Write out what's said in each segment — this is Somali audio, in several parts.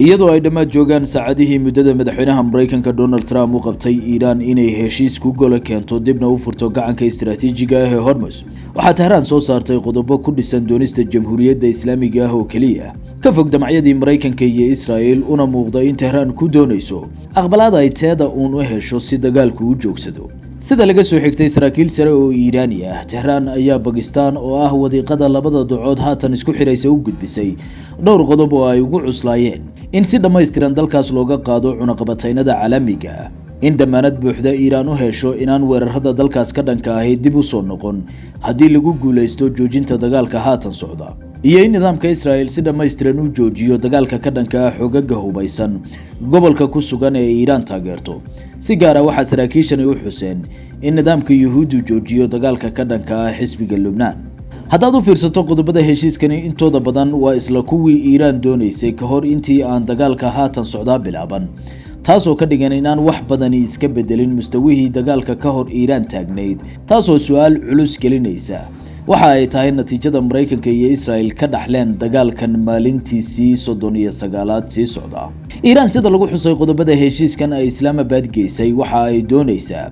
iyadoo ay dhammaad joogaan saacadihii muddada madaxweynaha Mareykanka Donald Trump uu qabtay Iran inay heshiis ku golo keento dibna u furto gacanka istiraatiijiga ah ee Hormuz waxaa Tehran soo saartay qodobo ku dhisan doonista Jamhuuriyadda Islaamiga ah oo kaliya ka fog damacyadii Mareykanka iyo Israel una muuqda in Tehran ku doonayso aqbalaad ay teeda u hesho si dagaalku u joogsado sida laga soo xigtay saraakiil sare oo Iiraani ah Tehran ayaa Pakistan oo ah wadiiqada labada ducood haatan isku xiraysa u gudbisay dhowr qodob oo ay ugu cuslaayeen in si dhammaystiran dalkaas looga qaado cunaqabataynada caalamiga ah in damaanad buuxda Iran u hesho inaan weerarada dalkaas ka dhanka ah dib u soo noqon haddii lagu guuleysto joojinta dagaalka haatan socda iyo in nidaamka Israel si dhammaystiran u joojiyo dagaalka ka dhanka ah xogaga hubeysan gobolka ku sugan ee Iran taageerto si gaar ah waxa saraakiishani u xuseen in nidaamka Yuhuuddu joojiyo dagaalka ka dhanka ah xisbiga Lubnaan haddaad u fiirsato qodobada heshiiskani intooda badan waa isla kuwii Iran doonaysay ka hor intii aan dagaalka haatan socdaa bilaaban taasoo ka dhigan inaan wax badan iska bedelin mustawihii dagaalka ka hor Iran taagneyd taasoo su'aal culus gelinaysa waxa ay tahay natiijada Mareykanka iyo Israel ka dhaxleen dagaalkan maalintiisii 39aad sii socda Iran sida lagu xusay qodobada heshiiskan ay Islamabad geysay waxa ay doonaysaa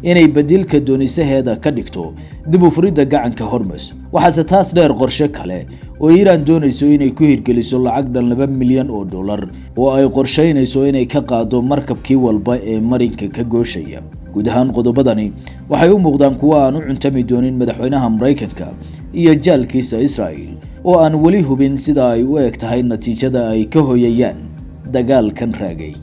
inay badilka doonisaheeda ka dhigto dib u furidda gacanka Hormuz waxaase taas dheer qorshe kale oo Iran doonayso inay ku hirgeliso lacag dhan $2 milyan oo ay qorsheynayso inay ka qaado markabkii walba ee marinka ka gooshaya guud ahaan qodobadani waxay u muuqdaan kuwa aan u cuntami doonin madaxweynaha Mareykanka iyo jaalkiisa Israel oo aan wali hubin sida ay u eg tahay natiijada ay ka hoyayaan dagaalkan raagay